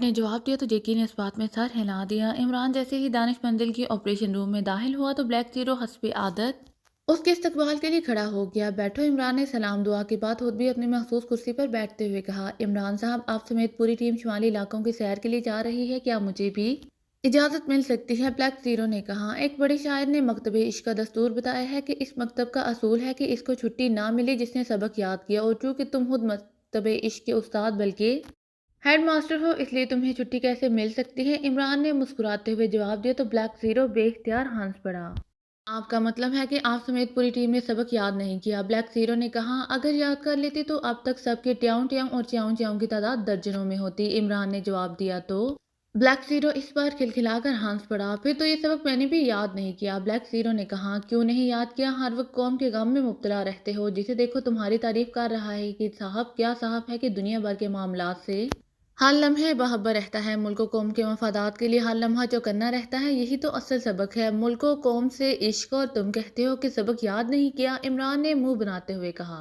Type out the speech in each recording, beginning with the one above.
ने जवाब दिया तो जेकी ने इस बात में सर हिला दिया। इमरान जैसे ही दानिश मंजिल के ऑपरेशन रूम में दाखिल हुआ तो ब्लैक जीरो हस्बे आदत उसके इस्तकबाल के लिए खड़ा हो गया। बैठो, इमरान ने सलाम दुआ के बाद खुद भी अपनी मखसूस कुर्सी पर बैठते हुए कहा। इमरान साहब, आप समेत पूरी टीम शुमाली इलाकों की सैर के लिए जा रही है, क्या मुझे भी इजाज़त मिल सकती है? ब्लैक जीरो ने कहा। एक बड़े शायर ने मकतबे इश्क का दस्तूर बताया है कि इस मकतब का असूल है कि इसको छुट्टी ना मिले जिसने सबक याद किया, और चूंकि तुम खुद मकतबे इश्क के उस्ताद बल्कि हेड मास्टर हो, इसलिए तुम्हें छुट्टी कैसे मिल सकती है? इमरान ने मुस्कुराते हुए जवाब दिया तो ब्लैक जीरो बेख्तियार हंस पड़ा। आपका मतलब है कि आप समेत पूरी टीम ने सबक याद नहीं किया? ब्लैक जीरो ने कहा। अगर याद कर लेती तो अब तक सबके ट्याऊं ट्याऊं और च्याऊं च्याऊं की तादाद दर्जनों में होती, इमरान ने जवाब दिया तो ब्लैक जीरो इस बार खिलखिलाकर हंस पड़ा। फिर तो ये सबक मैंने भी याद नहीं किया, ब्लैक जीरो ने कहा। क्यों नहीं याद किया? हर वक्त कौम के गम में मुब्तला रहते हो, जिसे देखो तुम्हारी तारीफ कर रहा है कि साहब क्या साहब है कि दुनिया भर के मामलात से हर लम्हे बहबर रहता है। मुल्क कौम के मफादात के लिए हर लम्हा चौकन्ना रहता है, यही तो असल सबक है। मुल्क कौम से इश्क, और तुम कहते हो कि सबक याद नहीं किया, इमरान ने मुंह बनाते हुए कहा।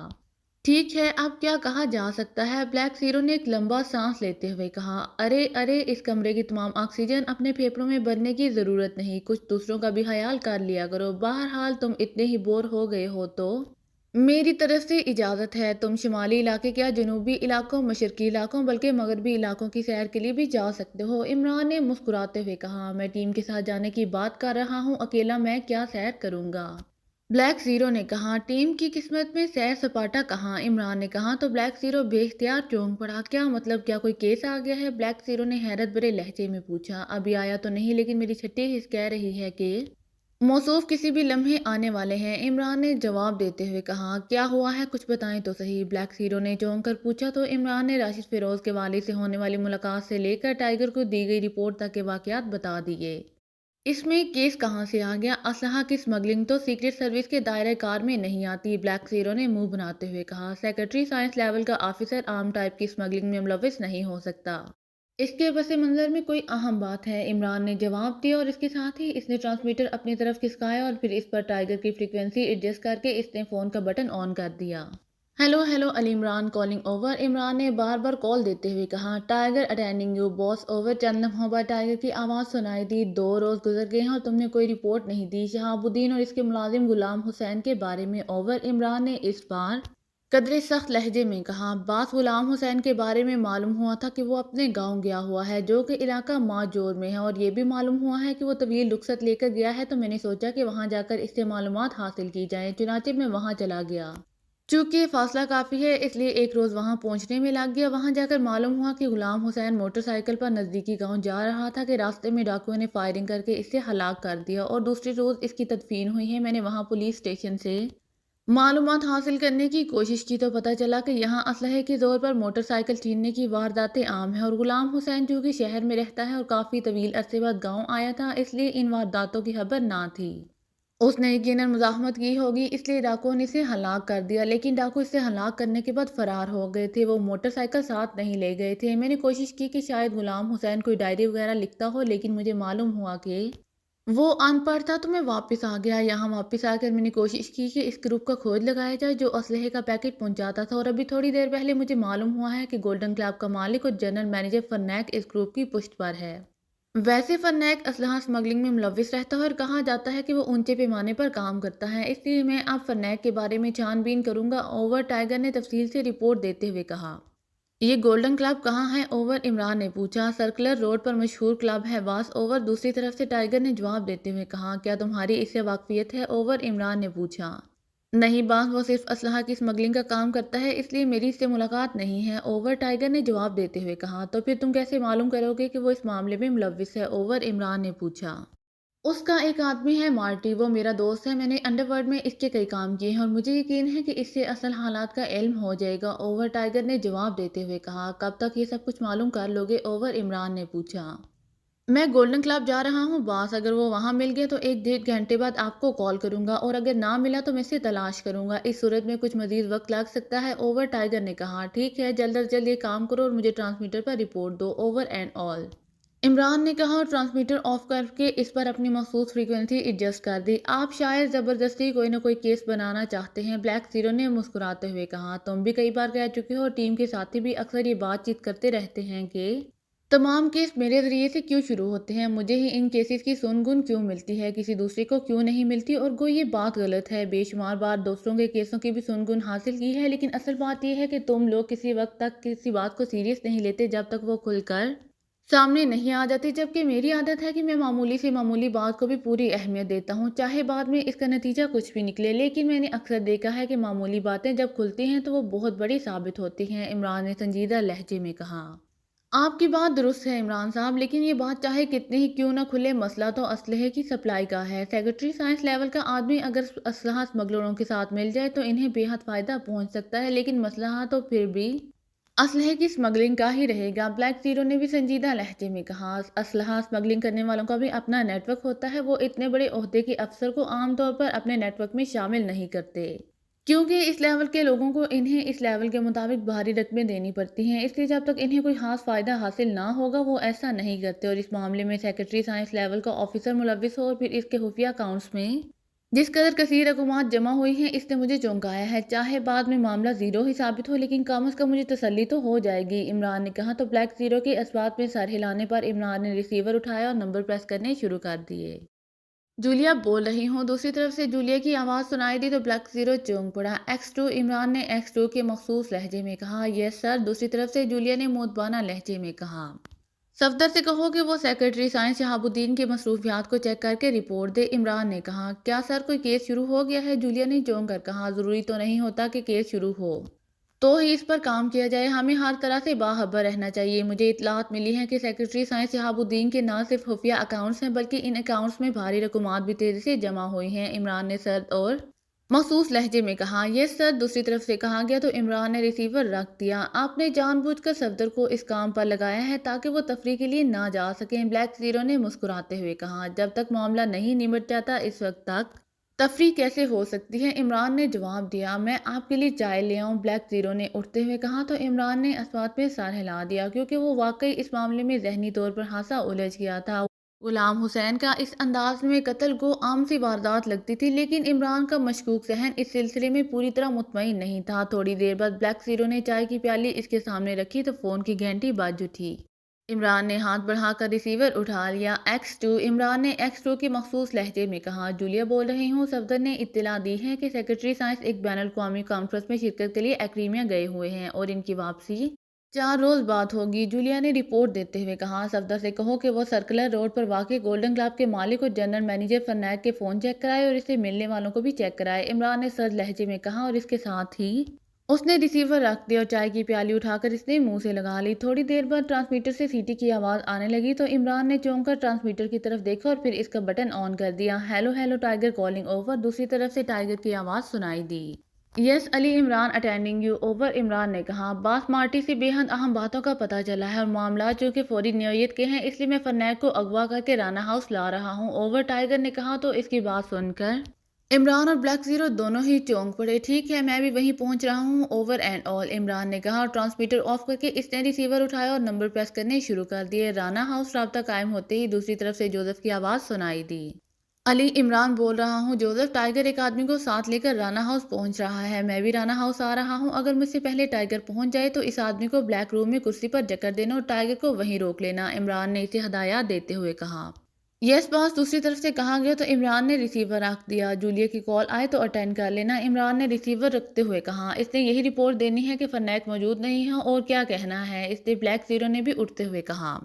ठीक है, अब क्या कहा जा सकता है? ब्लैक जीरो ने एक लंबा सांस लेते हुए कहा। अरे अरे, इस कमरे की तमाम ऑक्सीजन अपने फेफड़ों में भरने की जरूरत नहीं, कुछ दूसरों का भी ख्याल कर लिया करो। बहरहाल तुम इतने ही बोर हो गए हो तो मेरी तरफ से इजाज़त है। तुम शुमाली इलाके क्या जनूबी इलाकों, मशरकी इलाकों, बल्कि मगरबी इलाकों की सैर के लिए भी जा सकते हो, इमरान ने मुस्कुराते हुए कहा। मैं टीम के साथ जाने की बात कर रहा हूँ, अकेला मैं क्या सैर करूंगा? ब्लैक जीरो ने कहा। टीम की किस्मत में सैर सपाटा कहाँ? इमरान ने कहा तो ब्लैक जीरो बेख्तियार चौंक पड़ा। क्या मतलब? क्या कोई केस आ गया है? ब्लैक जीरो ने हैरत भरे लहजे में पूछा। अभी आया तो नहीं, लेकिन मेरी छठी हिस्स कह रही है कि मौसूफ किसी भी लम्हे आने वाले हैं, इमरान ने जवाब देते हुए कहा। क्या हुआ है, कुछ बताएं तो सही, ब्लैक जीरो ने चौंक कर पूछा तो इमरान ने राशिद फिरोज के वालिद से होने वाली मुलाकात से लेकर टाइगर को दी गई रिपोर्ट तक के वाकयात बता दिए। इसमें केस कहाँ से आ गया? असलहा की स्मगलिंग तो सीक्रेट सर्विस के दायरे कार में नहीं आती, ब्लैक जीरो ने मुंह बनाते हुए कहा। सेक्रेटरी साइंस लेवल का ऑफिसर आम टाइप की स्मगलिंग में मुलविस नहीं हो सकता। इसके पस मंज़र में कोई अहम बात है, इमरान ने जवाब दिया, और इसके साथ ही इसने ट्रांसमीटर अपनी तरफ खिसकाया और फिर इस पर टाइगर की फ्रीक्वेंसी एडजस्ट करके इसने फ़ोन का बटन ऑन कर दिया। Hello hello Ali Imran, calling over, Imran ने बार बार कॉल देते हुए कहा। Tiger attending you boss, over. चंद लम्हों बाद टाइगर की आवाज़ सुनाई दी। 2 रोज़ गुजर गए हैं और तुमने कोई रिपोर्ट नहीं दी शहाबुद्दीन और इसके मुलाजिम गुलाम हुसैन के बारे में, ओवर। इमरान ने इस बार कदरे सख्त लहजे में कहा। बात गुलाम हुसैन के बारे में मालूम हुआ था कि वो अपने गांव गया हुआ है, जो कि इलाका माजोर में है, और ये भी मालूम हुआ है कि वो तवील रुखसत लेकर गया है, तो मैंने सोचा कि वहां जाकर इससे मालूमात हासिल की जाए, चुनाचे मैं वहां चला गया। चूंकि फासला काफ़ी है, इसलिए एक रोज़ वहां पहुंचने में लग गया। वहां जाकर मालूम हुआ कि गुलाम हुसैन मोटरसाइकिल पर नज़दीकी गांव जा रहा था कि रास्ते में डाकुओं ने फायरिंग करके इसे हलाक कर दिया, और दूसरे रोज़ इसकी तदफीन हुई है। मैंने वहां पुलिस स्टेशन से मालूमात हासिल करने की कोशिश की तो पता चला कि यहाँ असलहे के जोर पर मोटरसाइकिल छीनने की वारदातें आम हैं, और गुलाम हुसैन जो कि शहर में रहता है और काफ़ी तवील अरसे बाद गांव आया था, इसलिए इन वारदातों की खबर ना थी। उसने यकीनन मुज़ाहमत की होगी, इसलिए डाकुओं ने इसे हलाक कर दिया, लेकिन डाकू इसे हलाक करने के बाद फरार हो गए थे। वो मोटरसाइकिल साथ नहीं ले गए थे। मैंने कोशिश की कि शायद गुलाम हुसैन कोई डायरी वगैरह लिखता हो, लेकिन मुझे मालूम हुआ कि वो अनपढ़ था, तो मैं वापस आ गया। यहाँ वापस आकर मैंने कोशिश की कि इस ग्रुप का खोज लगाया जाए जो असलहे का पैकेट पहुंचाता था, और अभी थोड़ी देर पहले मुझे मालूम हुआ है कि गोल्डन क्लब का मालिक और जनरल मैनेजर फन्नैक इस ग्रुप की पुष्ट पर है। वैसे फन्नैक असलहा स्मगलिंग में मुलविस रहता है और कहा जाता है कि वो ऊंचे पैमाने पर काम करता है, इसलिए मैं अब फन्नैक के बारे में छानबीन करूंगा, ओवर। टाइगर ने तफसील से रिपोर्ट देते हुए कहा। ये गोल्डन क्लब कहाँ है, ओवर? इमरान ने पूछा। सर्कुलर रोड पर मशहूर क्लब है, वास, ओवर। दूसरी तरफ से टाइगर ने जवाब देते हुए कहा। क्या तुम्हारी इससे वाकफियत है, ओवर? इमरान ने पूछा। नहीं बास, वो सिर्फ असलहा की स्मगलिंग का काम करता है, इसलिए मेरी इससे मुलाकात नहीं है, ओवर। टाइगर ने जवाब देते हुए कहा। तो फिर तुम कैसे मालूम करोगे कि वो इस मामले में मुलविस है, ओवर? इमरान ने पूछा। उसका एक आदमी है मार्टी, वो मेरा दोस्त है, मैंने अंडरवर्ल्ड में इसके कई काम किए हैं और मुझे यकीन है कि इससे असल हालात का इल्म हो जाएगा, ओवर। टाइगर ने जवाब देते हुए कहा। कब तक ये सब कुछ मालूम कर लोगे, ओवर? इमरान ने पूछा। मैं गोल्डन क्लब जा रहा हूँ बॉस, अगर वो वहाँ मिल गया तो 1 डेढ़ घंटे बाद आपको कॉल करूंगा, और अगर ना मिला तो मैं इसे तलाश करूंगा। इस सूरत में कुछ मजीद वक्त लग सकता है, ओवर। टाइगर ने कहा। ठीक है, जल्द अज जल्द ये काम करो और मुझे ट्रांसमीटर पर रिपोर्ट दो, ओवर एंड ऑल, इमरान ने कहा, और ट्रांसमीटर ऑफ करके इस पर अपनी मखसूस फ्रीक्वेंसी एडजस्ट कर दी। आप शायद ज़बरदस्ती कोई ना कोई केस बनाना चाहते हैं, ब्लैक जीरो ने मुस्कुराते हुए कहा। तुम भी कई बार कह चुके हो और टीम के साथी भी अक्सर ये बातचीत करते रहते हैं कि तमाम केस मेरे ज़रिए से क्यों शुरू होते हैं? मुझे ही इन केसेस की सुन-गुन क्यों मिलती है? किसी दूसरे को क्यों नहीं मिलती? और गो ये बात गलत है। बेशुमार बार दूसरों के केसों की भी सुन-गुन हासिल की है, लेकिन असल बात ये है कि तुम लोग किसी वक़्त तक किसी बात को सीरियस नहीं लेते जब तक वो खुलकर सामने नहीं आ जाती। जबकि मेरी आदत है कि मैं मामूली से मामूली बात को भी पूरी अहमियत देता हूँ, चाहे बाद में इसका नतीजा कुछ भी निकले। लेकिन मैंने अक्सर देखा है कि मामूली बातें जब खुलती हैं तो वो बहुत बड़ी साबित होती हैं, इमरान ने संजीदा लहजे में कहा। आपकी बात दुरुस्त है इमरान साहब, लेकिन ये बात चाहे कितनी ही क्यों ना खुले, मसला तो असलहे की सप्लाई का है। सेक्रेटरी साइंस लेवल का आदमी अगर असलहा स्मगलरों के साथ मिल जाए तो इन्हें बेहद फ़ायदा पहुंच सकता है, लेकिन मसला तो फिर भी असलहे की स्मगलिंग का ही रहेगा। ब्लैक ज़ीरो ने भी संजीदा लहजे में कहा। असलहा स्मगलिंग करने वालों का भी अपना नेटवर्क होता है। वो इतने बड़े ओहदे के अफसर को आमतौर पर अपने नेटवर्क में शामिल नहीं करते, क्योंकि इस लेवल के लोगों को इन्हें इस लेवल के मुताबिक भारी रकमें देनी पड़ती हैं। इसलिए जब तक इन्हें कोई खास फ़ायदा हासिल ना होगा वो ऐसा नहीं करते। और इस मामले में सेक्रेटरी साइंस लेवल का ऑफिसर मुलविस हो और फिर इसके खुफिया अकाउंट्स में जिस कदर कसीर रकूमात जमा हुई हैं, इसने मुझे चौंकाया है। चाहे बाद में मामला ज़ीरो ही साबित हो, लेकिन कम अज़ कम मुझे तसल्ली तो हो जाएगी, इमरान ने कहा। तो ब्लैक ज़ीरो के इस्बात में सर हिलाने पर इमरान ने रिसीवर उठाया और नंबर प्रेस करने शुरू कर दिए। जूलिया बोल रही हूँ। दूसरी तरफ से जूलिया की आवाज़ सुनाई दी तो ब्लैक ज़ीरो चौंक पड़ा। X2, इमरान ने X2 के मखसूस लहजे में कहा। यस सर, दूसरी तरफ से जूलिया ने मोतबाना लहजे में कहा। सफदर से कहो कि वो सेक्रेटरी साइंस शहाबुद्दीन के मसरूफियात को चेक करके रिपोर्ट दे, इमरान ने कहा। क्या सर कोई केस शुरू हो गया है? जूलिया ने चौंक कर कहा। ज़रूरी तो नहीं होता कि केस शुरू हो तो ही इस पर काम किया जाए। हमें हर तरह से बाखबर रहना चाहिए। मुझे इतलात मिली है कि सेक्रेटरी साइंस शहाबुद्दीन के न सिर्फ खुफिया अकाउंट्स हैं, बल्कि इन अकाउंट्स में भारी रकूमात भी तेज़ी से जमा हुई हैं, इमरान ने सर्द और मखसूस लहजे में कहा। यस सर, दूसरी तरफ से कहा गया तो इमरान ने रिसीवर रख दिया। आपने जानबूझकर सफदर को इस काम पर लगाया है ताकि वो तफरी के लिए ना जा सकें, ब्लैक ज़ीरो ने मुस्कुराते हुए कहा। जब तक मामला नहीं निमट जाता इस वक्त तक तफरी कैसे हो सकती है, इमरान ने जवाब दिया। मैं आपके लिए चाय ले आऊं, ब्लैक ज़ीरो ने उठते हुए कहा। तो इमरान ने अस्वात में सर हिला दिया, क्योंकि वो वाकई इस मामले में जहनी तौर पर खासा उलझ गया था। गुलाम हुसैन का इस अंदाज में कत्ल को आम सी वारदात लगती थी, लेकिन इमरान का मशकूक जहन इस सिलसिले में पूरी तरह मुतमईन नहीं था। थोड़ी देर बाद ब्लैक ज़ीरो ने चाय की प्याली इसके सामने रखी तो फ़ोन की घंटी बज उठी। इमरान ने हाथ बढ़ाकर रिसीवर उठा लिया। X2, इमरान ने X2 के मखसूस लहजे में कहा। जूलिया बोल रही हूँ। सफदर ने इत्तला दी है कि सेक्रेटरी साइंस एक बैनुल-अक़वामी कॉन्फ्रेंस में शिरकत के लिए एक्रीमिया गए हुए हैं और इनकी वापसी 4 रोज़ बाद होगी, जूलिया ने रिपोर्ट देते हुए कहा। सफदर से कहो कि वो सर्कुलर रोड पर वाक़ गोल्डन क्लब के मालिक और जनरल मैनेजर फरनैक के फ़ोन चेक कराए और इससे मिलने वालों को भी चेक कराए, इमरान ने सर्द लहजे में कहा। और इसके साथ ही उसने रिसीवर रख दिया और चाय की प्याली उठाकर इसने मुंह से लगा ली। थोड़ी देर बाद ट्रांसमीटर से सीटी की आवाज़ आने लगी तो इमरान ने चौंक कर ट्रांसमीटर की तरफ देखा और फिर इसका बटन ऑन कर दिया। Hello hello Tiger, calling over, दूसरी तरफ से टाइगर की आवाज़ सुनाई दी। Yes Ali Imran, attending you over, Imran ने कहा। बास मार्टी से बेहद अहम बातों का पता चला है और मामला जो कि फौरी नौयत के हैं, इसलिए मैं फरनैक को अगवा करके राना हाउस ला रहा हूँ, ओवर, टाइगर ने कहा। तो इसकी बात सुनकर इमरान और ब्लैक ज़ीरो दोनों ही चौंक पड़े। ठीक है, मैं भी वहीं पहुंच रहा हूँ, ओवर एंड ऑल, इमरान ने कहा। और ट्रांसमीटर ऑफ करके इसने रिसीवर उठाया और नंबर प्रेस करने शुरू कर दिए। राना हाउस राब्ता कायम होते ही दूसरी तरफ से जोसेफ की आवाज़ सुनाई दी। अली इमरान बोल रहा हूँ। जोसेफ, टाइगर एक आदमी को साथ लेकर राना हाउस पहुंच रहा है। मैं भी राना हाउस आ रहा हूँ। अगर मुझसे पहले टाइगर पहुंच जाए तो इस आदमी को ब्लैक रूम में कुर्सी पर जकड़ देना और टाइगर को वहीं रोक लेना, इमरान ने इसे हदायत देते हुए कहा। यस बॉस, दूसरी तरफ से कहा गया तो इमरान ने रिसीवर रख दिया। जूलिया की कॉल आए तो अटेंड कर लेना, इमरान ने रिसीवर रखते हुए कहा। इसने यही रिपोर्ट देनी है कि फरनैक मौजूद नहीं है और क्या कहना है, इसने ब्लैक ज़ीरो ने भी उठते हुए कहा।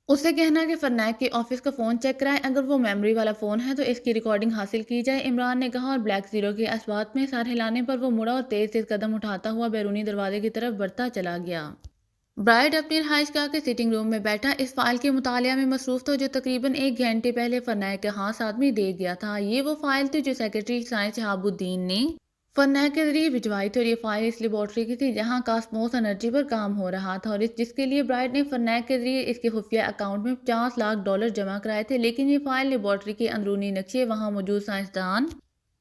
उससे कहना कि फरनैक के ऑफिस का फ़ोन चेक कराएं, अगर वो मेमोरी वाला फ़ोन है तो इसकी रिकॉर्डिंग हासिल की जाए, इमरान ने कहा। और ब्लैक ज़ीरो के अस्बात में सर हिलाने पर वो मुड़ा और तेज़ तेज़ कदम उठाता हुआ बैरूनी दरवाजे की तरफ बढ़ता चला गया। ब्राइड अपनी रिहाइशगाह के सिटिंग रूम में बैठा इस फाइल के मुतालिया में मसरूफ था जो तकरीबन 1 घंटे पहले फरनैक के हाथ आदमी दे गया था। ये वो फाइल थी जो सेक्रेटरी साइंस शहाबुद्दीन ने फरनैक के जरिए भिजवाई थी और ये फाइल इस लेबॉर्ट्री की थी जहां कास्मोस एनर्जी पर काम हो रहा था और जिसके लिए ब्राइड ने फरनैक के जरिए इसके खुफिया अकाउंट में $50 लाख जमा कराए थे। लेकिन ये फाइल लेबॉर्ट्री के अंदरूनी नक्शे, वहाँ मौजूद साइंसदान,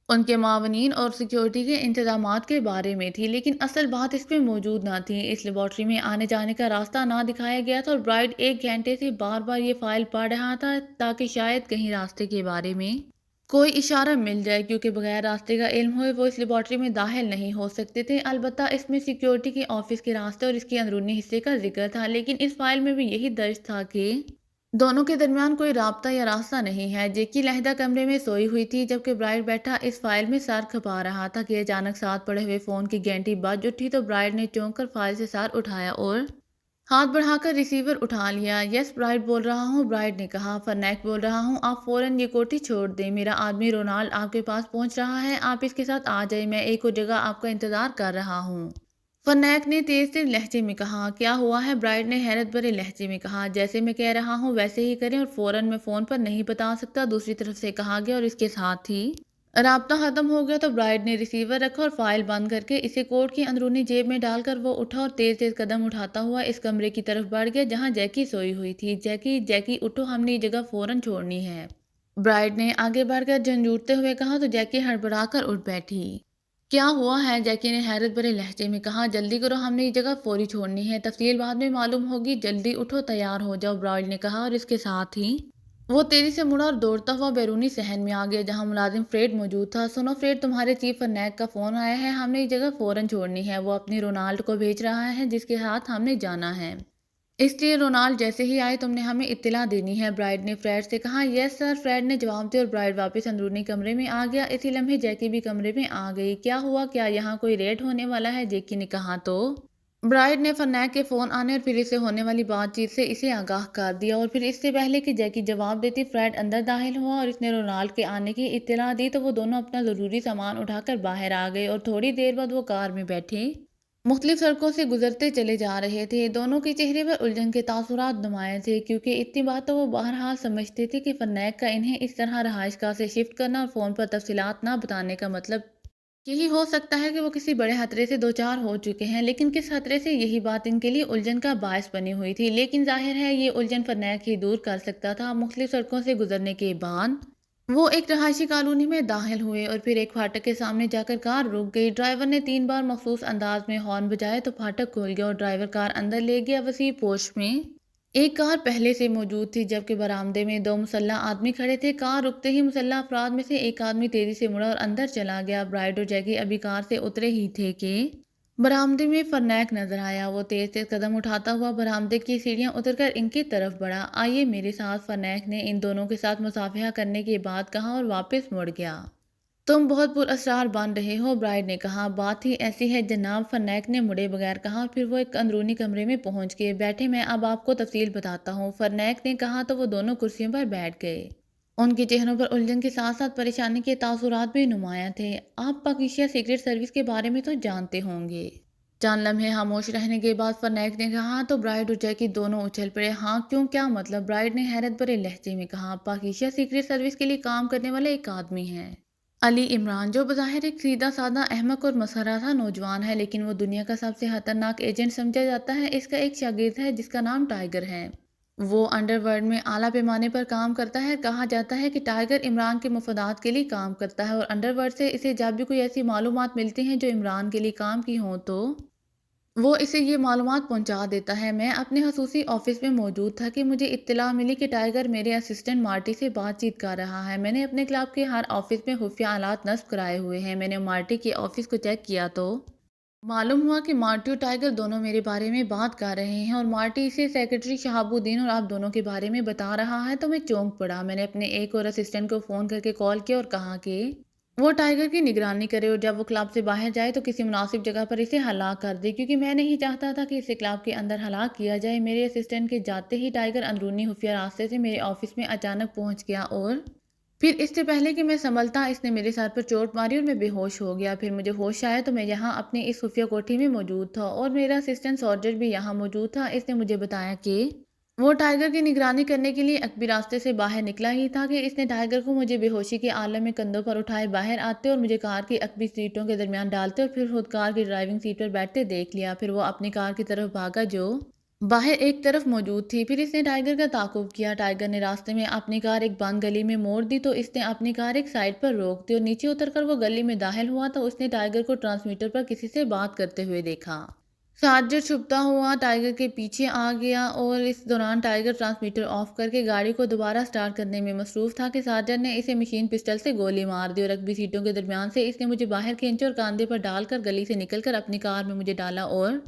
उनके मावनीन और सिक्योरिटी के इंतजामात के बारे में थी, लेकिन असल बात इसमें मौजूद ना थी। इस लेबॉर्ट्री में आने जाने का रास्ता ना दिखाया गया था और ब्राइड 1 घंटे से बार बार ये फाइल पढ़ रहा था ताकि शायद कहीं रास्ते के बारे में کوئی اشارہ مل جائے، کیونکہ بغیر راستے کا علم ہوئے وہ اس لیبارٹری میں داخل نہیں ہو سکتے تھے۔ البتہ اس میں سیکیورٹی کے آفس کے راستے اور اس کے اندرونی حصے کا ذکر تھا، لیکن اس فائل میں بھی یہی درج تھا کہ دونوں کے درمیان کوئی رابطہ یا راستہ نہیں ہے۔ جیکی علیحدہ کمرے میں سوئی ہوئی تھی، جبکہ برائٹ بیٹھا اس فائل میں سر کھپا رہا تھا کہ اچانک ساتھ پڑے ہوئے فون کی گھنٹی بج اٹھی تو برائٹ نے چونک کر فائل سے سر اٹھایا اور ہاتھ بڑھا کر ریسیور اٹھا لیا۔ یس، برائٹ بول رہا ہوں، برائٹ نے کہا۔ فرنیک بول رہا ہوں، آپ فوراً یہ کوٹھی چھوڑ دیں، میرا آدمی رونالڈ آپ کے پاس پہنچ رہا ہے، آپ اس کے ساتھ آ جائیں، میں ایک اور جگہ آپ کا انتظار کر رہا ہوں۔ فرنیک نے تیز تیز لہجے میں کہا۔ کیا ہوا ہے؟ برائٹ نے حیرت بھرے لہجے میں کہا۔ جیسے میں کہہ رہا ہوں ویسے ہی کریں، اور فوراً میں فون پر نہیں بتا سکتا، دوسری طرف سے کہا گیا، اور اس کے ساتھ ہی رابطہ ختم ہو گیا۔ تو برائٹ نے ریسیور رکھا اور فائل بند کر کے اسے کوٹ کی اندرونی جیب میں ڈال کر وہ اٹھا اور تیز تیز قدم اٹھاتا ہوا اس کمرے کی طرف بڑھ گیا جہاں جیکی سوئی ہوئی تھی۔ جیکی، جیکی اٹھو، ہم نے یہ جگہ فوراً چھوڑنی ہے، برائٹ نے آگے بڑھ کر جھنجھوڑتے ہوئے کہا۔ تو جیکی ہڑبڑا کر اٹھ بیٹھی۔ کیا ہوا ہے؟ جیکی نے حیرت بھرے لہجے میں کہا۔ جلدی کرو، ہم نے یہ جگہ فوری چھوڑنی ہے، تفصیل بعد میں معلوم ہوگی، جلدی اٹھو، تیار ہو جاؤ، برائٹ نے کہا، اور اس کے ساتھ ہی وہ تیزی سے مڑا اور دوڑتا ہوا بیرونی صحن میں آ گیا جہاں ملازم فریڈ موجود تھا۔ سنو فریڈ، تمہارے چیف فرنیک کا فون آیا ہے، ہم نے یہ جگہ فوراً چھوڑنی ہے، وہ اپنی رونالڈ کو بھیج رہا ہے جس کے ساتھ ہم نے جانا ہے، اس لیے رونالڈ جیسے ہی آئے تم نے ہمیں اطلاع دینی ہے، برائٹ نے فریڈ سے کہا۔ یس سر، فریڈ نے جواب دیا اور برائٹ واپس اندرونی کمرے میں آ گیا۔ اسی لمحے جیکی بھی کمرے میں آ گئی۔ کیا ہوا؟ کیا یہاں کوئی ریڈ ہونے والا ہے؟ جیکی نے کہا۔ تو برائٹ نے فرنیک کے فون آنے اور پھر اس سے ہونے والی بات چیت سے اسے آگاہ کر دیا، اور پھر اس سے پہلے کہ جیکی جواب دیتی فریڈ اندر داخل ہوا اور اس نے رونالڈ کے آنے کی اطلاع دی، تو وہ دونوں اپنا ضروری سامان اٹھا کر باہر آ گئے اور تھوڑی دیر بعد وہ کار میں بیٹھے مختلف سڑکوں سے گزرتے چلے جا رہے تھے۔ دونوں کے چہرے پر الجھن کے تاثرات نمایاں تھے، کیونکہ اتنی بات تو وہ بہرحال سمجھتے تھے کہ فرنیک کا انہیں اس طرح رہائش گاہ سے شفٹ کرنا اور فون پر تفصیلات نہ بتانے کا مطلب یہی ہو سکتا ہے کہ وہ کسی بڑے خطرے سے دوچار ہو چکے ہیں، لیکن کس خطرے سے، یہی بات ان کے لیے الجھن کا باعث بنی ہوئی تھی۔ لیکن ظاہر ہے یہ الجھن فرنیک ہی دور کر سکتا تھا۔ مختلف سڑکوں سے گزرنے کے بعد وہ ایک رہائشی کالونی میں داخل ہوئے اور پھر ایک پھاٹک کے سامنے جا کر کار رک گئی۔ ڈرائیور نے 3 بار مخصوص انداز میں ہارن بجائے تو پھاٹک کھل گیا اور ڈرائیور کار اندر لے گیا۔ وسیع پوش میں ایک کار پہلے سے موجود تھی، جبکہ برآمدے میں 2 مسلح آدمی کھڑے تھے۔ کار رکتے ہی مسلح افراد میں سے ایک آدمی تیزی سے مڑا اور اندر چلا گیا۔ برائٹ اور جیکی ابھی کار سے اترے ہی تھے کہ برآمدے میں فرنیک نظر آیا۔ وہ تیز تیز قدم اٹھاتا ہوا برآمدے کی سیڑھیاں اتر کر ان کی طرف بڑھا۔ آئیے میرے ساتھ، فرنیک نے ان دونوں کے ساتھ مصافحہ کرنے کے بعد کہا اور واپس مڑ گیا۔ تم بہت پراسرار بن رہے ہو، برائٹ نے کہا۔ بات ہی ایسی ہے جناب، فرنیک نے مڑے بغیر کہا، اور پھر وہ ایک اندرونی کمرے میں پہنچ گئے۔ بیٹھے، میں اب آپ کو تفصیل بتاتا ہوں، فرنیک نے کہا۔ تو وہ دونوں کرسیوں پر بیٹھ گئے۔ ان کے چہروں پر الجھن کے ساتھ ساتھ پریشانی کے تاثرات بھی نمایاں تھے۔ آپ پاکیزہ سیکرٹ سروس کے بارے میں تو جانتے ہوں گے؟ چند لمحے خاموش رہنے کے بعد فرنیک نے کہا۔ تو برائٹ اور جیکی دونوں اچھل پڑے۔ ہاں، کیوں، کیا مطلب؟ برائٹ نے حیرت بھرے لہجے میں کہا۔ پاکیزہ سیکرٹ سروس کے لیے کام کرنے والا ایک آدمی ہے، علی عمران، جو بظاہر ایک سیدھا سادہ احمق اور مسخرہ سا نوجوان ہے، لیکن وہ دنیا کا سب سے خطرناک ایجنٹ سمجھا جاتا ہے۔ اس کا ایک شاگرد ہے جس کا نام ٹائیگر ہے، وہ انڈر ورلڈ میں اعلیٰ پیمانے پر کام کرتا ہے۔ کہا جاتا ہے کہ ٹائیگر عمران کے مفادات کے لیے کام کرتا ہے، اور انڈر ورلڈ سے اسے جب بھی کوئی ایسی معلومات ملتی ہیں جو عمران کے لیے کام کی ہوں تو وہ اسے یہ معلومات پہنچا دیتا ہے۔ میں اپنے خصوصی آفس میں موجود تھا کہ مجھے اطلاع ملی کہ ٹائیگر میرے اسسٹنٹ مارٹی سے بات چیت کر رہا ہے۔ میں نے اپنے کلب کے ہر آفس میں خفیہ آلات نصب کرائے ہوئے ہیں۔ میں نے مارٹی کے آفس کو چیک کیا تو معلوم ہوا کہ مارٹی اور ٹائیگر دونوں میرے بارے میں بات کر رہے ہیں، اور مارٹی اسے سیکرٹری شہاب الدین اور آپ دونوں کے بارے میں بتا رہا ہے۔ تو میں چونک پڑا۔ میں نے اپنے ایک اور اسسٹنٹ کو فون کر کے کال کیا اور کہا کہ وہ ٹائیگر کی نگرانی کرے اور جب وہ کلب سے باہر جائے تو کسی مناسب جگہ پر اسے ہلاک کر دے، کیونکہ میں نہیں چاہتا تھا کہ اسے کلب کے اندر ہلاک کیا جائے۔ میرے اسسٹنٹ کے جاتے ہی ٹائیگر اندرونی خفیہ راستے سے میرے آفس میں اچانک پہنچ گیا، اور پھر اس سے پہلے کہ میں سنبھلتا اس نے میرے سر پر چوٹ ماری اور میں بے ہوش ہو گیا۔ پھر مجھے ہوش آیا تو میں یہاں اپنی اس خفیہ کوٹھی میں موجود تھا، اور میرا اسسٹنٹ سارجر بھی یہاں موجود تھا۔ اس نے مجھے بتایا کہ وہ ٹائیگر کی نگرانی کرنے کے لیے عقبی راستے سے باہر نکلا ہی تھا کہ اس نے ٹائیگر کو مجھے بے ہوشی کے عالم میں کندھوں پر اٹھائے باہر آتے اور مجھے کار کی عقبی سیٹوں کے درمیان ڈالتے اور پھر خود کار کی ڈرائیونگ سیٹ پر بیٹھتے دیکھ لیا۔ پھر وہ اپنی کار کی طرف بھاگا جو باہر ایک طرف موجود تھی۔ پھر اس نے ٹائیگر کا تعاقب کیا۔ ٹائیگر نے راستے میں اپنی کار ایک بند گلی میں موڑ دی تو اس نے اپنی کار ایک سائڈ پر روک دی اور نیچے اتر کر وہ گلی میں داخل ہوا تو اس نے ٹائیگر کو ٹرانسمیٹر پر کسی سے بات کرتے ہوئے دیکھا۔ साजिद छुपता हुआ टाइगर के पीछे आ गया और इस दौरान टाइगर ट्रांसमीटर ऑफ करके गाड़ी को दोबारा स्टार्ट करने में मसरूफ था कि साजिद ने इसे मशीन पिस्टल से गोली मार दी और रग्बी सीटों के दरमियान से इसने मुझे बाहर खींचा और कंधे पर डालकर गली से निकलकर अपनी कार में मुझे डाला और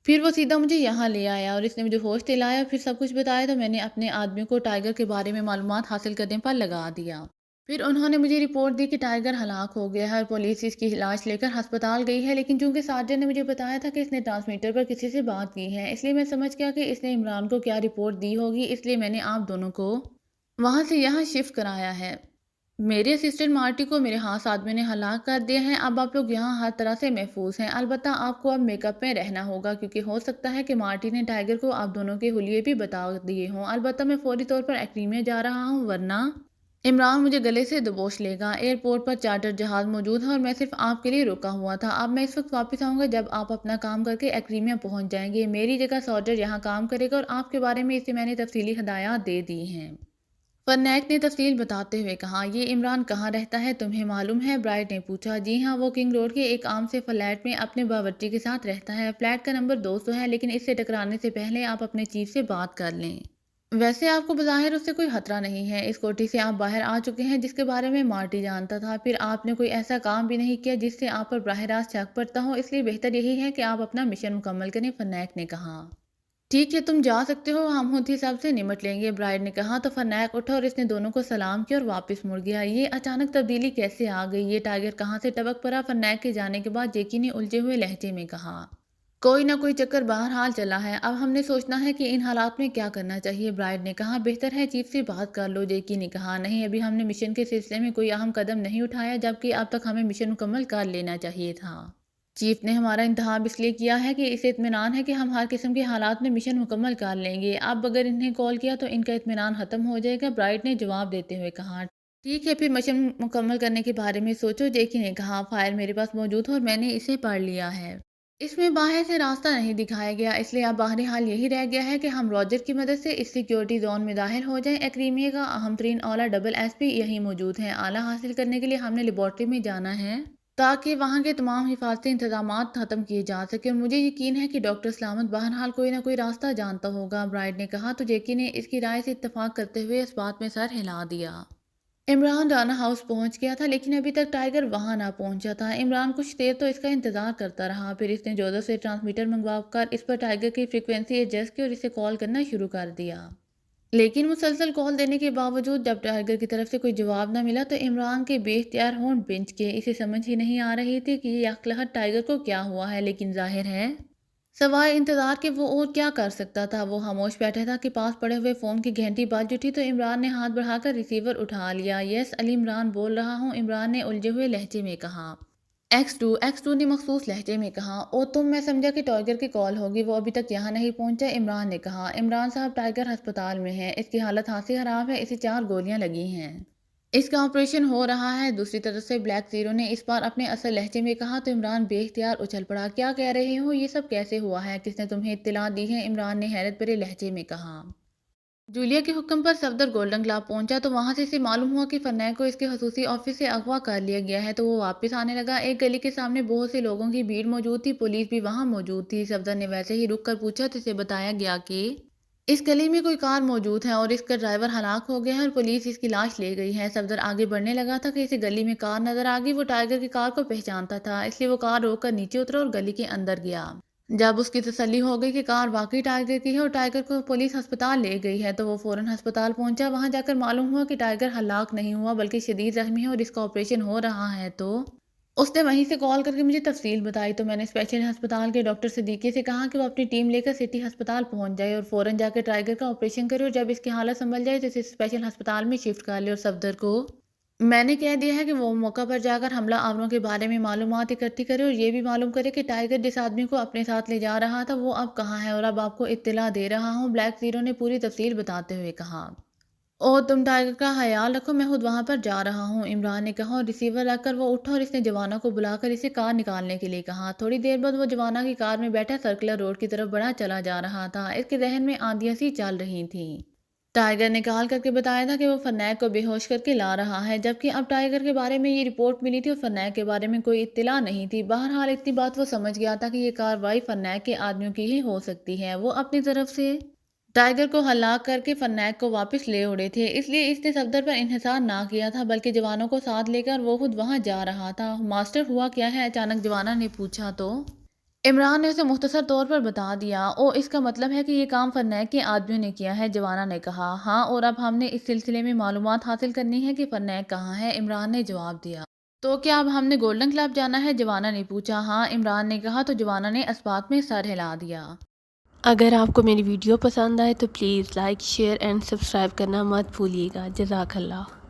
फिर वो सीधा मुझे यहाँ ले आया और इसने मुझे होश दिलाया, फिर सब कुछ बताया। तो मैंने अपने आदमियों को टाइगर के बारे में मालूमात हासिल करने पर लगा दिया। फिर उन्होंने मुझे रिपोर्ट दी कि टाइगर हलाक हो गया है और पुलिस इसकी लाश लेकर अस्पताल गई है, लेकिन चूंकि साजिद ने मुझे बताया था कि इसने ट्रांसमीटर पर किसी से बात की है, इसलिए मैं समझ गया कि इसने इमरान को क्या रिपोर्ट दी होगी, इसलिए मैंने आप दोनों को वहाँ से यहाँ शिफ्ट कराया है। मेरे असिस्टेंट मार्टी को मेरे खास आदमी ने हलाक कर दिया है। अब आप लोग यहाँ हर तरह से महफूज हैं। अलबत्ता आपको अब मेकअप में रहना होगा क्योंकि हो सकता है कि मार्टी ने टाइगर को आप दोनों के हुलिये भी बता दिए हों। अलबत्ता मैं फौरी तौर पर एक्रीमिया जा रहा हूँ, वरना इमरान मुझे गले से दबोच लेगा। एयरपोर्ट पर चार्टर जहाज मौजूद है और मैं सिर्फ आपके लिए रुका हुआ था। अब मैं इस वक्त वापस आऊँगा जब आप अपना काम करके एक्रीमिया पहुँच जाएंगे। मेरी जगह सॉल्जर यहाँ काम करेगा और आपके बारे में इसे मैंने तफसीली हदायत दे दी हैं। फन्नैक ने तफसील बताते हुए कहा, ये इमरान कहाँ रहता है तुम्हें मालूम है? ब्राइट ने पूछा। जी हाँ, वो किंग रोड के एक आम से फ्लैट में अपने बावर्ची के साथ रहता है। फ्लैट का नंबर 200 है, लेकिन इससे टकराने से पहले आप अपने चीफ से बात कर लें। वैसे आपको बज़ाहिर उससे कोई खतरा नहीं है। इस कोठी से आप बाहर आ चुके हैं जिसके बारे में मार्टी जानता था। फिर आपने कोई ऐसा काम भी नहीं किया जिससे आप पर बराह रास्त शक पड़ता हो, इसलिए बेहतर यही है कि आप अपना मिशन मुकम्मल करें, फन्नैक ने कहा। ठीक है, तुम जा सकते हो, हम खुद ही सबसे निमट लेंगे, ब्राइड ने कहा। तो फन्नैक उठा और इसने दोनों को सलाम किया और वापस मुड़ गया। ये अचानक तब्दीली कैसे आ गई? ये टाइगर कहाँ से टपक पड़ा? फन्नैक के जाने के बाद जेकी ने उलझे हुए लहजे में कहा। कोई ना कोई चक्कर बहरहाल चला है। अब हमने सोचना है कि इन हालात में क्या करना चाहिए, ब्राइड ने कहा। बेहतर है चीफ से बात कर लो, जेकी ने कहा। नहीं, अभी हमने मिशन के सिलसिले में कोई अहम कदम नहीं उठाया, जबकि अब तक हमें मिशन मुकम्मल कर लेना चाहिए था। चीफ ने हमारा इंतखाब इसलिए किया है कि इसे इत्मीनान है कि हम हर किस्म के हालात में मिशन मुकम्मल कर लेंगे। अब अगर इन्हें कॉल किया तो इनका इत्मीनान ख़त्म हो जाएगा, ब्राइट ने जवाब देते हुए कहा। ठीक है, फिर मिशन मुकम्मल करने के बारे में सोचो, जेकी ने कहा। फाइल मेरे पास मौजूद है और मैंने इसे पढ़ लिया है। इसमें बाहर से रास्ता नहीं दिखाया गया, इसलिए अब बाहरी हाल यही रह गया है कि हम रॉजर की मदद से इस सिक्योरिटी जोन में दाखिल हो जाएं। एक्रीमिया का अहम तरीन आला डबल एसपी यहीं मौजूद हैं। आला हासिल करने के लिए हमने लेबॉर्ट्री में जाना है ताकि वहाँ के तमाम हिफाजती इंतजाम ख़त्म किए जा सके, और मुझे यकीन है कि डॉक्टर सलामत बहरहाल कोई ना कोई रास्ता जानता होगा, ब्राइड ने कहा। तो जेकी ने इसकी राय से इत्तेफाक करते हुए इस बात में सर हिला दिया। इमरान राना हाउस पहुंच गया था, लेकिन अभी तक टाइगर वहां ना पहुंचा था। इमरान कुछ देर तो इसका इंतजार करता रहा, फिर इसने जोधो से ट्रांसमीटर मंगवा कर इस पर टाइगर की फ्रीक्वेंसी एडजस्ट की और इसे कॉल करना शुरू कर दिया। लेकिन मुसलसल कॉल देने के बावजूद जब टाइगर की तरफ से कोई जवाब न मिला तो इमरान के बेख्तियार होंठ बिंच के। इसे समझ ही नहीं आ रही थी कि ये अक्लहट टाइगर को क्या हुआ है, लेकिन जाहिर है सवाए इंतजार के वो और क्या कर सकता था। वो खामोश बैठा था कि पास पड़े हुए फ़ोन की घंटी बज उठी तो इमरान ने हाथ बढ़ाकर रिसीवर उठा लिया। यस, अली इमरान बोल रहा हूँ, इमरान ने उलझे हुए लहजे में कहा। एक्स टू ने मखसूस लहजे में कहा। ओ तुम, मैं समझा कि टाइगर की कॉल होगी, वो अभी तक यहाँ नहीं पहुँचा, इमरान ने कहा। इमरान साहब, टाइगर अस्पताल में है, इसकी हालत खासी ख़राब है, इसे 4 गोलियाँ लगी हैं, इसका ऑपरेशन हो रहा है। दूसरी तरफ से ब्लैक जीरो ने इस बार अपने असल लहजे में कहा। तो इमरान बेख्तियार उछल पड़ा। क्या कह रहे हो? ये सब कैसे हुआ है? किसने तुम्हें इत्तला दी है? इमरान ने हैरत भरे लहजे में कहा। जूलिया के हुक्म पर सफदर गोल्डन ग्लाब पहुंचा तो वहां से इसे मालूम हुआ कि फन्नैक को इसके खसूसी ऑफिस से अगवा कर लिया गया है। तो वो वापस आने लगा। एक गली के सामने बहुत से लोगों की भीड़ मौजूद थी, पुलिस भी वहां मौजूद थी। सफदर ने वैसे ही रुक कर पूछा तो इसे बताया गया कि इस गली में कोई कार मौजूद है और इसका ड्राइवर हलाक हो गया है और पुलिस इसकी लाश ले गई है। सफदर आगे बढ़ने लगा था कि इसे गली में कार नजर आ गई। वो टाइगर की कार को पहचानता था, इसलिए वो कार रोक कर नीचे उतरा और गली के अंदर गया। जब उसकी तसल्ली हो गई कि कार वाकई टाइगर की है और टाइगर को पुलिस अस्पताल ले गई है तो वो फौरन अस्पताल पहुंचा। वहां जाकर मालूम हुआ कि टाइगर हलाक नहीं हुआ बल्कि शदीद जख्मी है और इसका ऑपरेशन हो रहा है। तो उसने वहीं से कॉल करके मुझे तफसील बताई। तो मैंने स्पेशल अस्पताल के डॉक्टर सिद्दीकी से कहा कि वो अपनी टीम लेकर सिटी अस्पताल पहुंच जाए और फ़ौरन जाकर टाइगर का ऑपरेशन करे और जब इसकी हालत संभल जाए तो इसे स्पेशल अस्पताल में शिफ्ट कर ले। और सफदर को मैंने कह दिया है कि वो मौका पर जाकर हमला आवरों के बारे में मालूमात इकट्ठी करे और ये भी मालूम करे कि टाइगर जिस आदमी को अपने साथ ले जा रहा था वो अब कहाँ है, और अब आपको इत्तला दे रहा हूँ, ब्लैक जीरो ने पूरी तफसील बताते हुए कहा। और तुम टाइगर का ख्याल रखो, मैं खुद वहां पर जा रहा हूँ, इमरान ने कहा। और रिसीवर रखकर वो उठा और इसने जवाना को बुलाकर इसे कार निकालने के लिए कहा। थोड़ी देर बाद वो जवाना की कार में बैठा सर्कुलर रोड की तरफ बढ़ा चला जा रहा था। इसके जहन में आंधियां सी चल रही थी। ٹائیگر نے کال کر کے بتایا تھا کہ وہ فنیک کو بے ہوش کر کے لا رہا ہے، جبکہ اب ٹائیگر کے بارے میں یہ رپورٹ ملی تھی اور فنیک کے بارے میں کوئی اطلاع نہیں تھی۔ بہرحال اتنی بات وہ سمجھ گیا تھا کہ یہ کارروائی فنیک کے آدمیوں کی ہی ہو سکتی ہے۔ وہ اپنی طرف سے ٹائیگر کو ہلاک کر کے فنیک کو واپس لے اڑے تھے، اس لیے اس نے صفدر پر انحصار نہ کیا تھا بلکہ جوانوں کو ساتھ لے کر وہ خود وہاں جا رہا تھا۔ ماسٹر ہوا کیا ہے؟ اچانک جوانا نے پوچھا تو عمران نے اسے مختصر طور پر بتا دیا۔ او، اس کا مطلب ہے کہ یہ کام فنیک کے آدمیوں نے کیا ہے، جوانا نے کہا۔ ہاں، اور اب ہم نے اس سلسلے میں معلومات حاصل کرنی ہے کہ فنیک کہاں ہے، عمران نے جواب دیا۔ تو کیا اب ہم نے گولڈن کلب جانا ہے، جوانا نے پوچھا۔ ہاں، عمران نے کہا تو جوانا نے اثبات میں سر ہلا دیا۔ اگر آپ کو میری ویڈیو پسند آئے تو please like, share and subscribe کرنا مت بھولیے گا۔ جزاک اللہ۔